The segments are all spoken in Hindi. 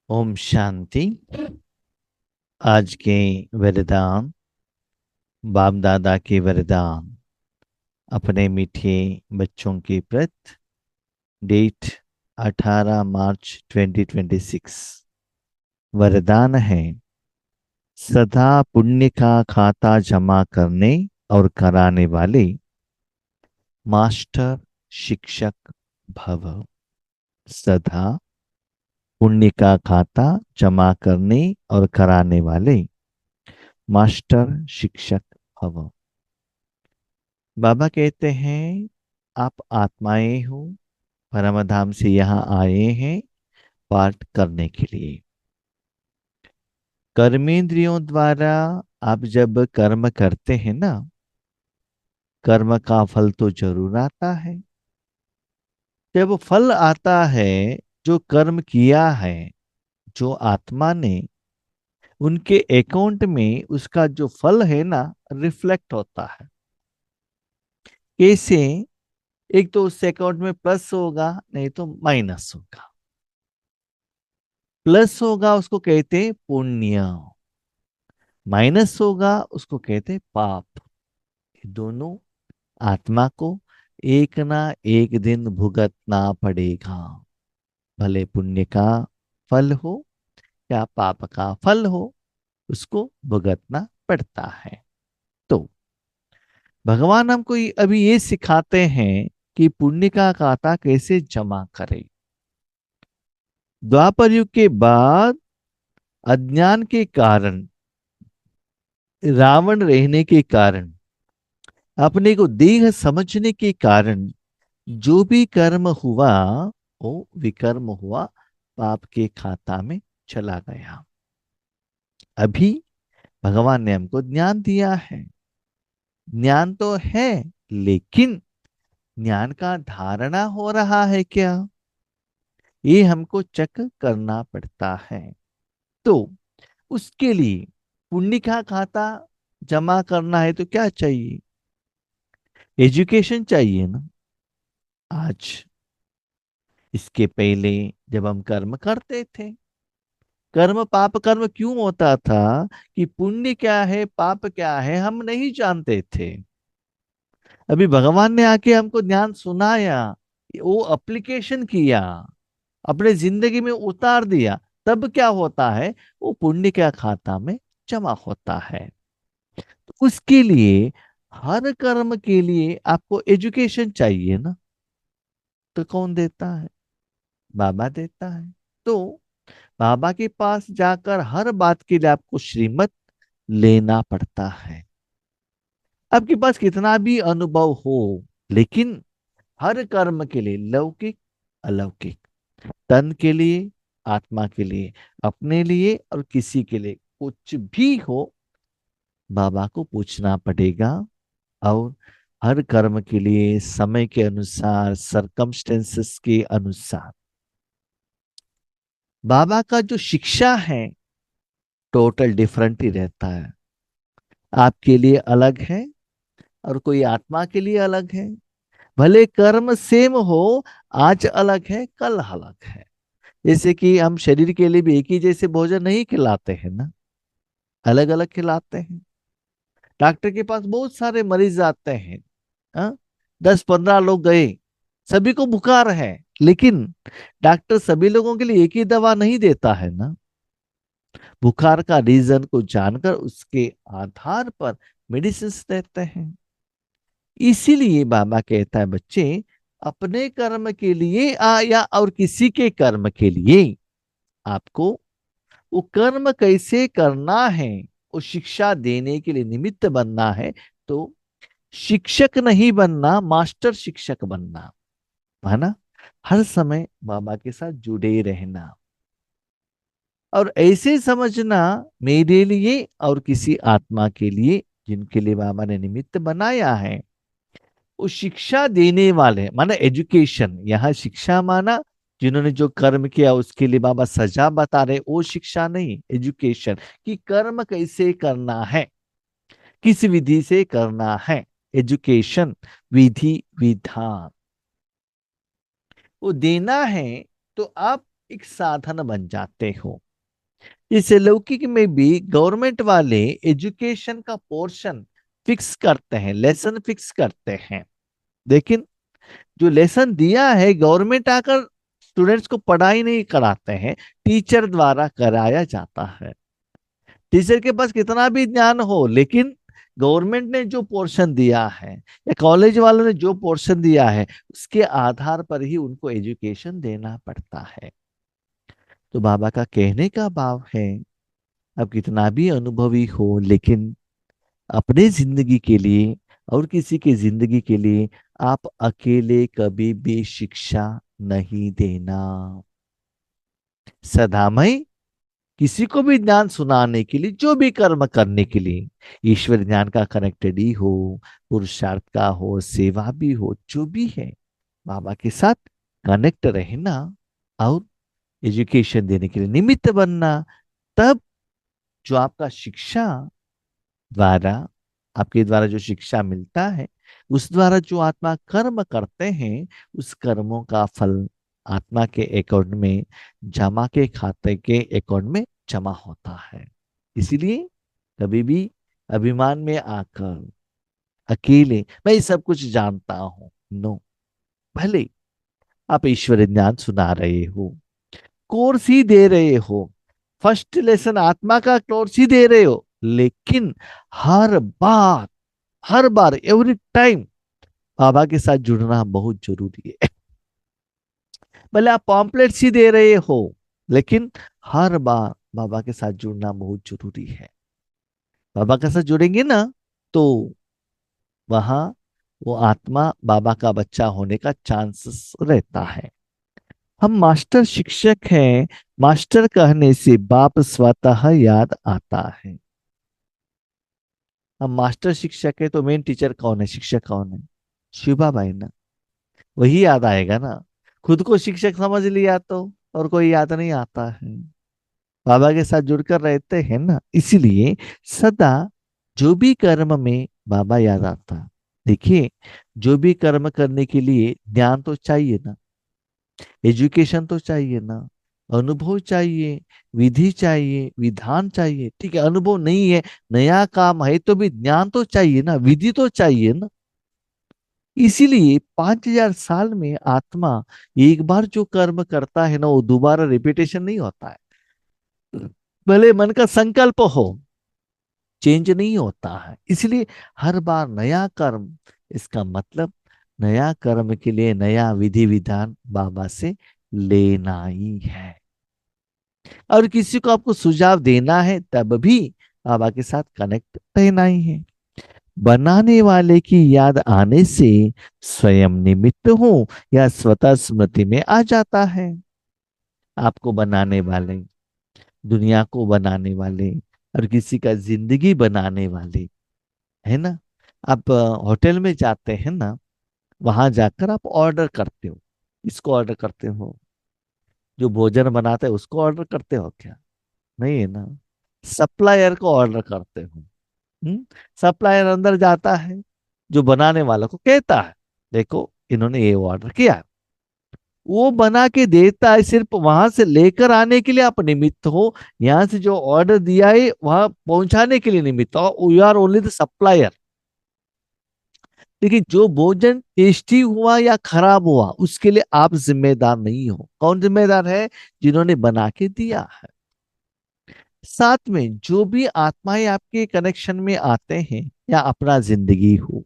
ओम शांति। आज के वरदान, बाप दादा के वरदान अपने मीठे बच्चों के प्रति। डेट 18 मार्च 2026। वरदान है, सदा पुण्य का खाता जमा करने और कराने वाले मास्टर शिक्षक भव। सदा पुण्य का खाता जमा करने और कराने वाले मास्टर शिक्षक भव। बाबा कहते हैं, आप आत्माएं हो, परमधाम से यहाँ आए हैं पाठ करने के लिए। कर्मेंद्रियों द्वारा आप जब कर्म करते हैं ना, कर्म का फल तो जरूर आता है। जब फल आता है, जो कर्म किया है, जो आत्मा ने, उनके अकाउंट में उसका जो फल है ना, रिफ्लेक्ट होता है। कैसे? एक तो उस अकाउंट में प्लस होगा, नहीं तो माइनस होगा। प्लस होगा उसको कहते हैं पुण्य, माइनस होगा उसको कहते हैं पाप। ये दोनों आत्मा को एक ना एक दिन भुगतना पड़ेगा। भले पुण्य का फल हो या पाप का फल हो, उसको भुगतना पड़ता है। तो भगवान हमको अभी ये सिखाते हैं कि पुण्य का खाता कैसे जमा करें। द्वापर युग के बाद अज्ञान के कारण, रावण रहने के कारण, अपने को देह समझने के कारण जो भी कर्म हुआ वो विकर्म हुआ, पाप के खाता में चला गया। अभी भगवान ने हमको ज्ञान दिया है। ज्ञान तो है, लेकिन ज्ञान का धारणा हो रहा है क्या, ये हमको चेक करना पड़ता है। तो उसके लिए पुण्य का खाता जमा करना है तो क्या चाहिए? एजुकेशन चाहिए ना। आज इसके पहले जब हम कर्म करते थे, कर्म पाप कर्म क्यों होता था? कि पुण्य क्या है पाप क्या है हम नहीं जानते थे। अभी भगवान ने आके हमको ज्ञान सुनाया, वो एप्लीकेशन किया, अपने जिंदगी में उतार दिया, तब क्या होता है? वो पुण्य का खाता में जमा होता है। तो उसके लिए, हर कर्म के लिए आपको एजुकेशन चाहिए ना। तो कौन देता है? बाबा देता है। तो बाबा के पास जाकर हर बात के लिए आपको श्रीमत लेना पड़ता है। आपके पास कितना भी अनुभव हो, लेकिन हर कर्म के लिए, लौकिक अलौकिक, तन के लिए, आत्मा के लिए, अपने लिए और किसी के लिए, कुछ भी हो, बाबा को पूछना पड़ेगा। और हर कर्म के लिए समय के अनुसार, सरकमस्टेंसेस के अनुसार बाबा का जो शिक्षा है टोटल डिफरेंट ही रहता है। आपके लिए अलग है और कोई आत्मा के लिए अलग है। भले कर्म सेम हो, आज अलग है कल अलग है। जैसे कि हम शरीर के लिए भी एक ही जैसे भोजन नहीं खिलाते हैं ना, अलग अलग खिलाते हैं। डॉक्टर के पास बहुत सारे मरीज आते हैं, हाँ? 10-15 लोग गए, सभी को बुखार है, लेकिन डॉक्टर सभी लोगों के लिए एक ही दवा नहीं देता है ना। बुखार का रीजन को जानकर उसके आधार पर मेडिसिन देते हैं। इसीलिए बाबा कहता है, बच्चे अपने कर्म के लिए या और किसी के कर्म के लिए आपको वो कर्म कैसे करना है, वो शिक्षा देने के लिए निमित्त बनना है। तो शिक्षक नहीं बनना, मास्टर शिक्षक बनना है ना। हर समय बाबा के साथ जुड़े रहना और ऐसे समझना, मेरे लिए और किसी आत्मा के लिए जिनके लिए बाबा ने निमित्त बनाया है, वो शिक्षा देने वाले, माना एजुकेशन। यहाँ शिक्षा माना जिन्होंने जो कर्म किया उसके लिए बाबा सजा बता रहे, वो शिक्षा नहीं, एजुकेशन। कि कर्म कैसे करना है, किस विधि से करना है, एजुकेशन, विधि विधान वो देना है। तो आप एक साधन बन जाते हो। इस लौकिक में भी गवर्नमेंट वाले एजुकेशन का पोर्शन फिक्स करते हैं, लेसन फिक्स करते हैं। लेकिन जो लेसन दिया है गवर्नमेंट आकर स्टूडेंट्स को पढ़ाई नहीं कराते हैं, टीचर द्वारा कराया जाता है। टीचर के पास कितना भी ज्ञान हो, लेकिन गवर्नमेंट ने जो पोर्शन दिया है या कॉलेज वालों ने जो पोर्शन दिया है, उसके आधार पर ही उनको एजुकेशन देना पड़ता है। तो बाबा का कहने का भाव है, अब कितना भी अनुभवी हो, लेकिन अपने जिंदगी के लिए और किसी की जिंदगी के लिए आप अकेले कभी भी शिक्षा नहीं देना। सदामय किसी को भी ज्ञान सुनाने के लिए, जो भी कर्म करने के लिए, ईश्वर ज्ञान का कनेक्टेड ही हो, पुरुषार्थ का हो, सेवा भी हो, जो भी है, बाबा के साथ कनेक्ट रहना और एजुकेशन देने के लिए निमित्त बनना। तब जो आपका शिक्षा द्वारा, आपके द्वारा जो शिक्षा मिलता है, उस द्वारा जो आत्मा कर्म करते हैं, उस कर्मों का फल आत्मा के अकाउंट में, जमा के खाते के अकाउंट में जमा होता है। इसीलिए कभी भी अभिमान में आकर अकेले मैं ये सब कुछ जानता हूं, नो। भले आप ईश्वर ज्ञान सुना रहे हो, कोर्स ही दे रहे हो, फर्स्ट लेसन आत्मा का कोर्स ही दे रहे हो, लेकिन हर बार, हर बार एवरी टाइम बाबा के साथ जुड़ना बहुत जरूरी है। भले आप पॉम्पलेट्स ही दे रहे हो, लेकिन हर बार बाबा के साथ जुड़ना बहुत जरूरी है। बाबा के साथ जुड़ेंगे ना, तो वहां वो आत्मा बाबा का बच्चा होने का चांसेस रहता है। हम मास्टर शिक्षक हैं, मास्टर कहने से बाप स्वतः याद आता है। हम मास्टर शिक्षक है तो मेन टीचर कौन है, शिक्षक कौन है? शिवा भाई ना, वही याद आएगा ना। खुद को शिक्षक समझ लिया तो और कोई याद नहीं आता है। बाबा के साथ जुड़कर रहते हैं ना, इसीलिए सदा जो भी कर्म में बाबा याद आता। देखिए, जो भी कर्म करने के लिए ज्ञान तो चाहिए ना, एजुकेशन तो चाहिए ना, अनुभव चाहिए, विधि चाहिए, विधान चाहिए। ठीक है, अनुभव नहीं है, नया काम है, तो भी ज्ञान तो चाहिए ना, विधि तो चाहिए ना। इसीलिए 5000 साल में आत्मा एक बार जो कर्म करता है ना, वो दोबारा रिपीटेशन नहीं होता है। भले मन का संकल्प हो, चेंज नहीं होता है। इसलिए हर बार नया कर्म, इसका मतलब नया कर्म के लिए नया विधि विधान बाबा से लेना ही है। और किसी को आपको सुझाव देना है, तब भी बाबा के साथ कनेक्ट रहना ही है। बनाने वाले की याद आने से स्वयं निमित्त हूं या स्वतः स्मृति में आ जाता है। आपको बनाने वाले, दुनिया को बनाने वाले और किसी का जिंदगी बनाने वाले, है ना। आप होटल में जाते हैं ना, वहां जाकर आप ऑर्डर करते हो। इसको ऑर्डर करते हो, जो भोजन बनाते हैं उसको ऑर्डर करते हो क्या? नहीं है ना। सप्लायर को ऑर्डर करते हो। सप्लायर अंदर जाता है, जो बनाने वाला को कहता है, देखो इन्होंने ये ऑर्डर किया है। वो बना के देता है, सिर्फ वहां से लेकर आने के लिए आप निमित्त हो। यहाँ से जो ऑर्डर दिया है वहां पहुंचाने के लिए निमित्त हो, you are only the supplier. लेकिन जो भोजन टेस्टी हुआ या खराब हुआ, उसके लिए आप जिम्मेदार नहीं हो। कौन जिम्मेदार है? जिन्होंने बना के दिया है। साथ में जो भी आत्माएं आपके कनेक्शन में आते हैं या अपना जिंदगी हो,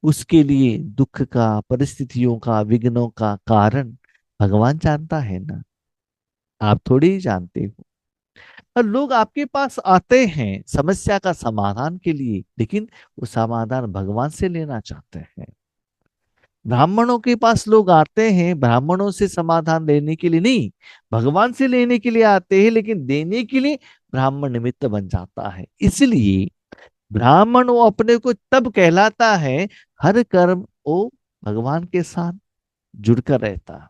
उसके लिए दुख का, परिस्थितियों का, विघ्नों का कारण भगवान जानता है ना, आप थोड़ी ही जानते हो। और लोग आपके पास आते हैं समस्या का समाधान के लिए, लेकिन वो समाधान भगवान से लेना चाहते हैं। ब्राह्मणों के पास लोग आते हैं ब्राह्मणों से समाधान लेने के लिए नहीं, भगवान से लेने के लिए आते हैं, लेकिन देने के लिए ब्राह्मण निमित्त बन जाता है। इसलिए ब्राह्मण वो अपने को तब कहलाता है, हर कर्म वो भगवान के साथ जुड़कर रहता है।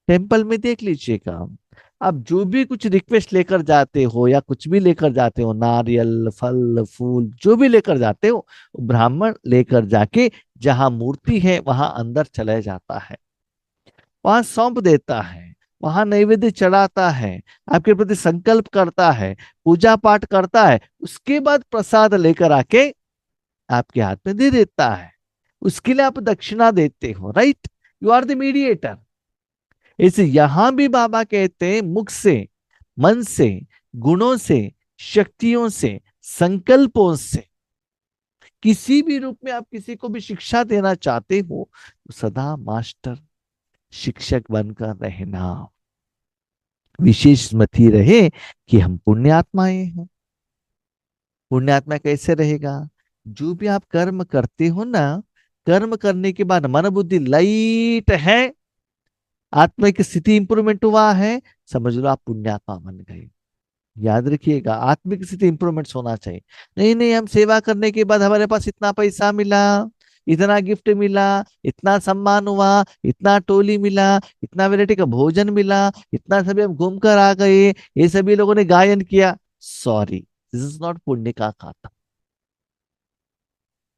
टेम्पल में देख लीजिएगा, आप जो भी कुछ रिक्वेस्ट लेकर जाते हो या कुछ भी लेकर जाते हो, नारियल, फल, फूल, जो भी लेकर जाते हो, ब्राह्मण लेकर जाके जहां मूर्ति है वहां अंदर चले जाता है, वहां सौंप देता है। वहां नैवेद्य चढ़ाता है, आपके प्रति संकल्प करता है, पूजा पाठ करता है, उसके बाद प्रसाद लेकर आके आपके हाथ में दे देता है। उसके लिए आप दक्षिणा देते हो, right? You are the mediator. इसे यहां भी बाबा कहते हैं, मुख से, मन से, गुणों से, शक्तियों से, संकल्पों से, किसी भी रूप में आप किसी को भी शिक्षा देना चाहते हो तो सदा मास्टर, शिक्षक बनकर रहना। विशेष मत ही रहे कि हम पुण्यात्माएं हैं। पुण्यात्मा कैसे रहेगा? जो भी आप कर्म करते हो ना, कर्म करने के बाद मन बुद्धि लाइट है, आत्मिक स्थिति इंप्रूवमेंट हुआ है, समझ लो आप पुण्यात्मा बन गए। याद रखिएगा, आत्मिक स्थिति इंप्रूवमेंट होना चाहिए। नहीं नहीं, हम सेवा करने के बाद हमारे पास इतना पैसा मिला, इतना गिफ्ट मिला, इतना सम्मान हुआ, इतना टोली मिला, इतना वैरायटी का भोजन मिला, इतना सभी हम घूम कर आ गए, ये सभी लोगों ने गायन किया। सॉरी, दिस इज नॉट पुण्य का खाता।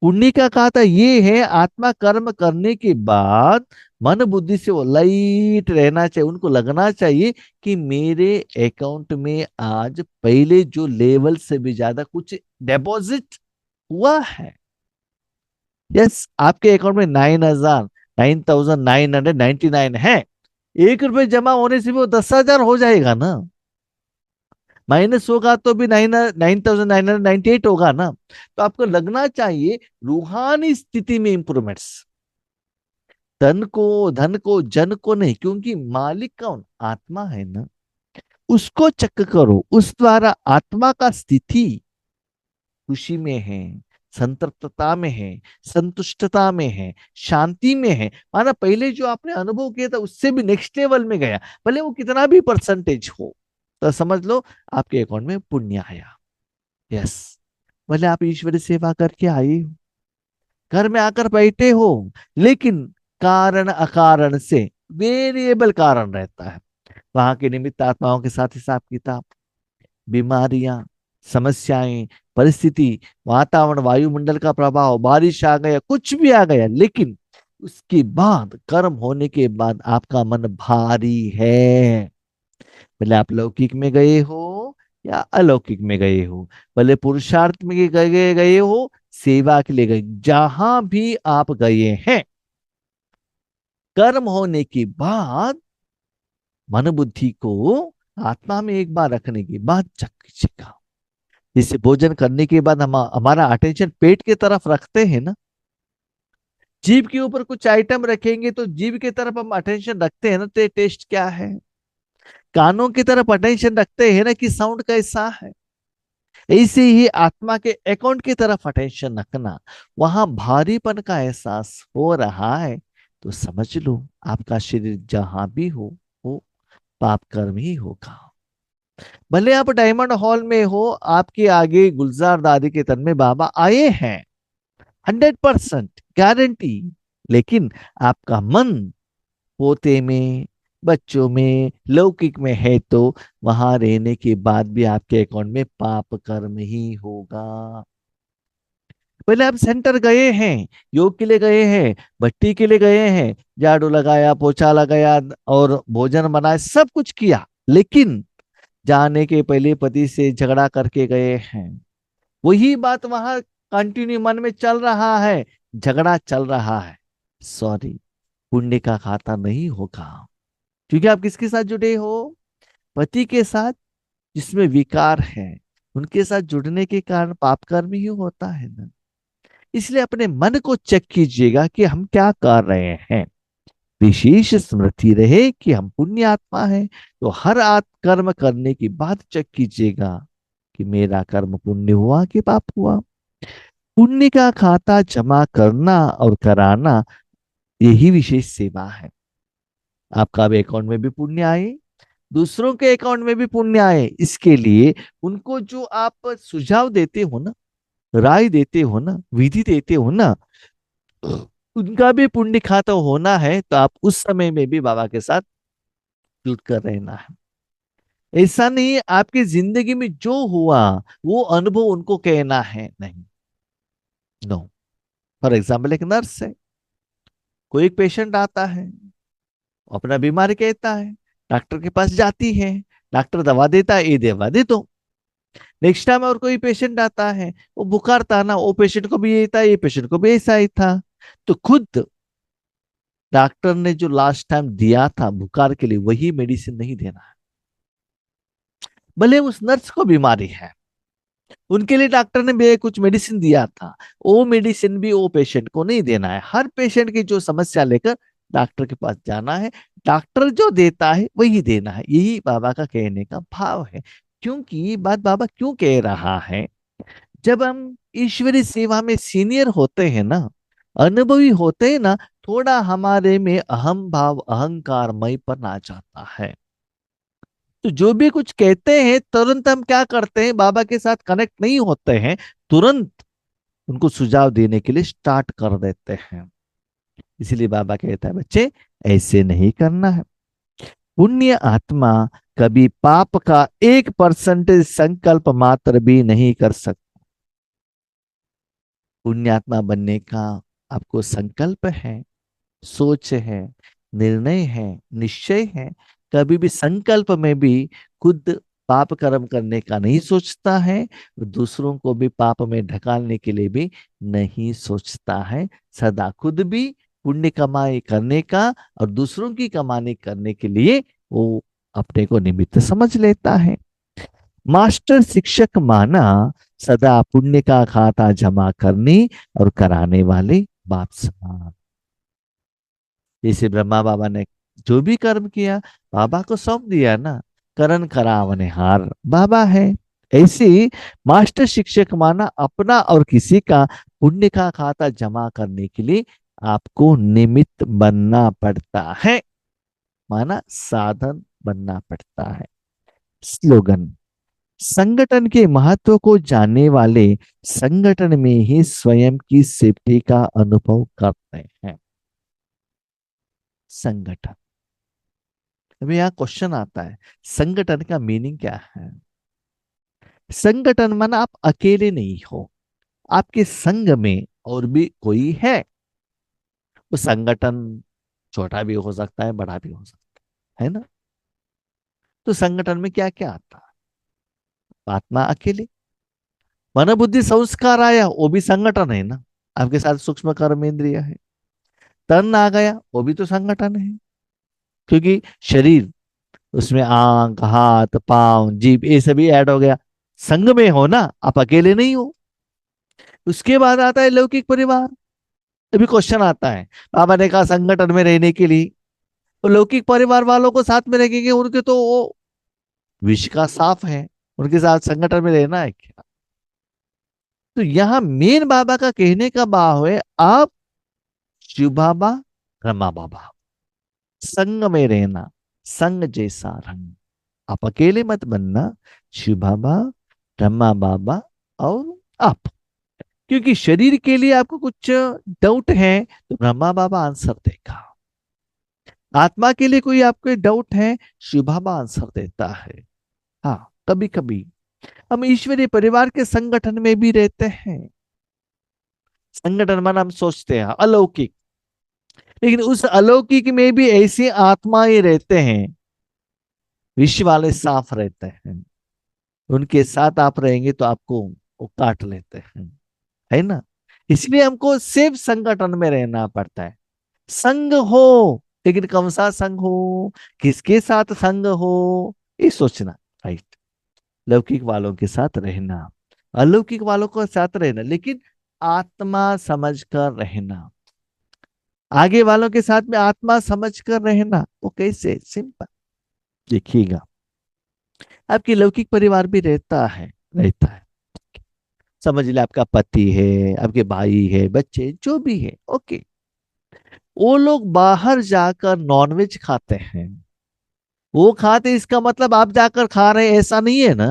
पुण्य का खाता ये है, आत्मा कर्म करने के बाद मन बुद्धि से वो लाइट रहना चाहिए, उनको लगना चाहिए कि मेरे अकाउंट में आज पहले जो लेवल से भी ज्यादा कुछ डिपॉजिट हुआ है। यस, आपके अकाउंट में 9,999 है, 1 रुपए जमा होने से भी वो 10,000 हो जाएगा ना। माइनस होगा तो भी 9,998 होगा ना। तो आपको लगना चाहिए रूहानी स्थिति में इंप्रूवमेंट्स, धन को जन को नहीं, क्योंकि मालिक कौन? आत्मा है ना। उसको चेक करो, उस द्वारा आत्मा का स्थिति खुशी में है, संतृप्तता में है, संतुष्टता में है, शांति में है। माना पहले जो आपने अनुभव किया था उससे भी नेक्स्ट लेवल में गया, भले वो कितना भी परसेंटेज हो, तो समझ लो आपके अकाउंट में पुण्य आया। यस, भले आप ईश्वरी सेवा करके आए हो, घर में आकर बैठे हो, लेकिन कारण अकारण से, वेरिएबल कारण रहता है, वहां के निमित्त आत्माओं के साथ हिसाब किताब, बीमारियां, समस्याएं, परिस्थिति, वातावरण, वायुमंडल का प्रभाव, बारिश आ गया, कुछ भी आ गया, लेकिन उसके बाद कर्म होने के बाद आपका मन भारी है। भले आप लौकिक में गए हो या अलौकिक में गए हो, भले पुरुषार्थ में गए गए हो, सेवा के लिए गए, जहां भी आप गए हैं, कर्म होने के बाद मन बुद्धि को आत्मा में एक बार रखने के बाद चक्का, जैसे भोजन करने के बाद हम हमारा अटेंशन पेट की तरफ रखते हैं ना, जीभ के ऊपर कुछ आइटम रखेंगे तो जीभ की तरफ हम अटेंशन रखते हैं ना, तो टेस्ट क्या है। कानों की तरफ अटेंशन रखते हैं ना कि साउंड कैसा है। ऐसे ही आत्मा के अकाउंट की तरफ अटेंशन रखना, वहां भारीपन का एहसास हो रहा है तो समझ लो आपका शरीर जहां भी हो पाप कर्म ही होगा। भले आप डायमंड हॉल में हो, आपके आगे गुलजार दादी के तन में बाबा आए हैं, 100% गारंटी, लेकिन आपका मन पोते में, बच्चों में, लौकिक में है, तो वहां रहने के बाद भी आपके अकाउंट में पाप कर्म ही होगा। पहले आप सेंटर गए हैं, योग के लिए गए हैं, भट्टी के लिए गए हैं, झाड़ू लगाया, पोछा लगाया और भोजन बनाया, सब कुछ किया, लेकिन जाने के पहले पति से झगड़ा करके गए हैं। वही बात वहां कंटिन्यू मन में चल रहा है, झगड़ा चल रहा है। सॉरी, पुण्य का खाता नहीं होगा, क्योंकि आप किसके साथ जुड़े हो? पति के साथ, जिसमें विकार है। उनके साथ जुड़ने के कारण पाप कर्म ही होता है ना। इसलिए अपने मन को चेक कीजिएगा कि हम क्या कर रहे हैं। विशेष स्मृति रहे कि हम पुण्य आत्मा है, तो हर कर्म करने के बाद चेक कीजिएगा कि मेरा कर्म पुण्य हुआ कि पाप हुआ। पुण्य का खाता जमा करना और कराना, यही विशेष सेवा है। आपका भी अकाउंट में भी पुण्य आए, दूसरों के अकाउंट में भी पुण्य आए, इसके लिए उनको जो आप सुझाव देते हो ना, राय देते हो ना, विधि देते हो ना, उनका भी पुण्य खाता होना है, तो आप उस समय में भी बाबा के साथ जुट कर रहना है। ऐसा नहीं है आपकी जिंदगी में जो हुआ वो अनुभव उनको कहना है, नहीं, नो। फॉर एग्जाम्पल, एक नर्स है, कोई एक पेशेंट आता है, अपना बीमारी कहता है, डॉक्टर के पास जाती है, डॉक्टर दवा देता है, ये दवा दे दो। नेक्स्ट टाइम और कोई पेशेंट आता है, वो बुखार था ना, वो पेशेंट को भी यही था, ये पेशेंट को भी ऐसा ही था। तो खुद डॉक्टर ने जो लास्ट टाइम दिया था बुखार के लिए वही मेडिसिन नहीं देना है। भले उस नर्स को बीमारी है, उनके लिए डॉक्टर ने भी कुछ मेडिसिन दिया था, वो मेडिसिन भी वो पेशेंट को नहीं देना है। हर पेशेंट की जो समस्या लेकर डॉक्टर के पास जाना है, डॉक्टर जो देता है वही देना है। यही बाबा का कहने का भाव है। क्योंकि ये बात बाबा क्यों कह रहा है, जब हम ईश्वरीय सेवा में सीनियर होते हैं ना, अनुभवी होते हैं ना, थोड़ा हमारे में अहम भाव अहंकार मई पर ना जाता है। तो जो भी कुछ कहते हैं तुरंत हम क्या करते हैं, बाबा के साथ कनेक्ट नहीं होते हैं, तुरंत उनको सुझाव देने के लिए स्टार्ट कर देते हैं। इसीलिए बाबा कहता है बच्चे ऐसे नहीं करना है। पुण्य आत्मा कभी पाप का 1% संकल्प मात्र भी नहीं कर सकता। पुण्यात्मा बनने का आपको संकल्प है, सोच है, निर्णय है, निश्चय है। कभी भी संकल्प में भी खुद पाप कर्म करने का नहीं सोचता है, दूसरों को भी पाप में ढकालने के लिए भी नहीं सोचता है। सदा खुद भी पुण्य कमाई करने का और दूसरों की कमाई करने के लिए वो अपने को निमित्त समझ लेता है। मास्टर शिक्षक माना सदा पुण्य का खाता जमा करने और कराने वाले बाप समान। जैसे ब्रह्मा बाबा ने जो भी कर्म किया बाबा को सौंप दिया ना, करण करावनहार बाबा है। ऐसे मास्टर शिक्षक माना अपना और किसी का पुण्य का खाता जमा करने के लिए आपको निमित्त बनना पड़ता है, माना साधन बनना पड़ता है। स्लोगन, संगठन के महत्व को जानने वाले संगठन में ही स्वयं की सेफ्टी का अनुभव करते हैं। संगठन, अभी यहाँ क्वेश्चन आता है, संगठन का मीनिंग क्या है? संगठन माना आप अकेले नहीं हो, आपके संग में और भी कोई है। वो संगठन छोटा भी हो सकता है, बड़ा भी हो सकता है ना? तो संगठन में क्या क्या आता है? आत्मा अकेले, मन बुद्धि संस्कार आया वो भी संगठन है ना, आपके साथ सूक्ष्म कर्म इंद्रिय है। तन आ गया वो भी तो संगठन है, क्योंकि शरीर उसमें आंख हाथ पांव जीभ ये सभी ऐड हो गया। संग में हो ना, आप अकेले नहीं हो। उसके बाद आता है लौकिक परिवार। अभी क्वेश्चन आता है, बाबा ने कहा संगठन में रहने के लिए, तो लौकिक परिवार वालों को साथ में रखेंगे, उनके तो वो विष का साफ है, उनके साथ संगठन में रहना है क्या? तो यहाँ मेन बाबा का कहने का भाव है, आप शिव बाबा रमा बाबा संग में रहना, संग जैसा रंग। आप अकेले मत बनना, शिव बाबा ब्रह्मा बाबा और आप। क्योंकि शरीर के लिए आपको कुछ डाउट है तो ब्रह्मा बाबा आंसर देगा। आत्मा के लिए कोई आपके डाउट है, शिव बाबा आंसर देता है। हाँ, कभी कभी हम ईश्वरीय परिवार के संगठन में भी रहते हैं। संगठन माना हम सोचते हैं अलौकिक, लेकिन उस अलौकिक में भी ऐसी आत्माएं रहते हैं, विश्व वाले साफ रहते हैं। उनके साथ आप रहेंगे तो आपको वो काट लेते हैं, है ना? इसलिए हमको सेफ संगठन में रहना पड़ता है। संग हो, लेकिन कौन सा संग हो, किसके साथ संग हो, ये सोचना। राइट, लौकिक वालों के साथ रहना, अलौकिक वालों के साथ रहना, लेकिन आत्मा समझकर रहना। आगे वालों के साथ में आत्मा समझकर रहना, वो कैसे? सिंपल, देखिएगा। आपकी लौकिक परिवार भी रहता है। समझ ले आपका पति है, आपके भाई है, बच्चे जो भी है, ओके। वो लोग बाहर जाकर नॉनवेज खाते हैं, वो खाते इसका मतलब आप जाकर खा रहे हैं ऐसा नहीं है ना।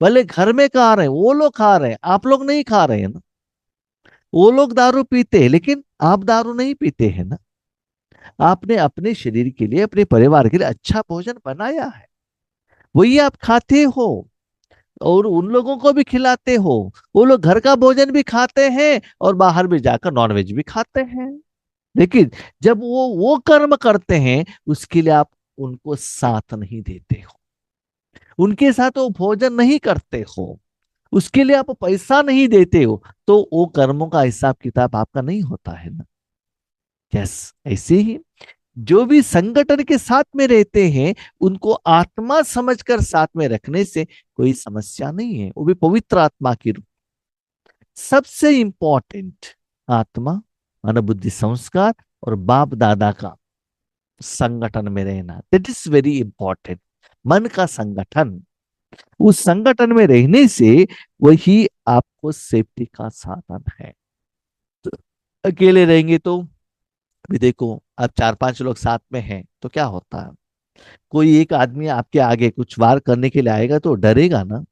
भले घर में खा रहे हैं, वो लोग खा रहे हैं, आप लोग नहीं खा रहे हैं ना। वो लोग दारू पीते हैं, लेकिन आप दारू नहीं पीते हैं ना। आपने अपने शरीर के लिए, अपने परिवार के लिए अच्छा भोजन बनाया है, वही आप खाते हो और उन लोगों को भी खिलाते हो। वो लोग घर का भोजन भी खाते हैं और बाहर भी जाकर नॉनवेज भी खाते हैं। लेकिन जब वो कर्म करते हैं, उसके लिए आप उनको साथ नहीं देते हो, उनके साथ वो भोजन नहीं करते हो, उसके लिए आप पैसा नहीं देते हो, तो वो कर्मों का हिसाब किताब आपका नहीं होता है ना। यस, ऐसे ही जो भी संगठन के साथ में रहते हैं, उनको आत्मा समझकर साथ में रखने से कोई समस्या नहीं है, वो भी पवित्र आत्मा की रूप। सबसे इंपॉर्टेंट आत्मा, अनुभूति, संस्कार और बाप दादा का संगठन में रहना, दैट इज वेरी इंपॉर्टेंट। मन का संगठन, उस संगठन में रहने से वही आपको सेफ्टी का साधन है। तो अकेले रहेंगे तो भी देखो, अब 4-5 लोग साथ में हैं तो क्या होता है, कोई एक आदमी आपके आगे कुछ वार करने के लिए आएगा तो डरेगा ना।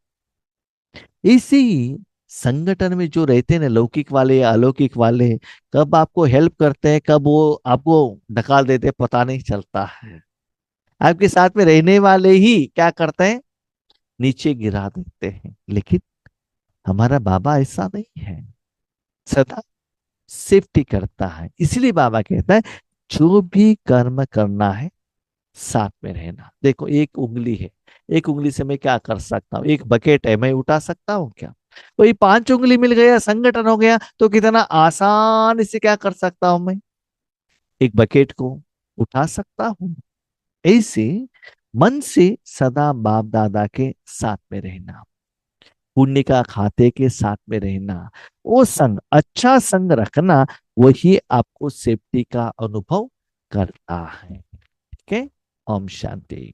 इसी संगठन में जो रहते हैं ना, लौकिक वाले या अलौकिक वाले, कब आपको हेल्प करते हैं, कब वो आपको ढकाल देते हैं, पता नहीं चलता है। आपके साथ में रहने वाले ही क्या करते हैं, नीचे गिरा देते हैं। लेकिन हमारा बाबा ऐसा नहीं है, सदा सेफ्टी करता है। इसलिए बाबा कहता है जो भी कर्म करना है साथ में रहना। देखो, एक उंगली है, एक उंगली से मैं क्या कर सकता हूँ, एक बकेट है, मैं उठा सकता हूँ क्या? वही 5 उंगली मिल गया, संगठन हो गया, तो कितना आसान से क्या कर सकता हूं मैं, एक बकेट को उठा सकता हूँ। ऐसे मन से सदा बाप दादा के साथ में रहना, पुण्य का खाते के साथ में रहना, वो संग, अच्छा संग रखना, वही आपको सेफ्टी का अनुभव करता है। ठीक है। ओम शांति।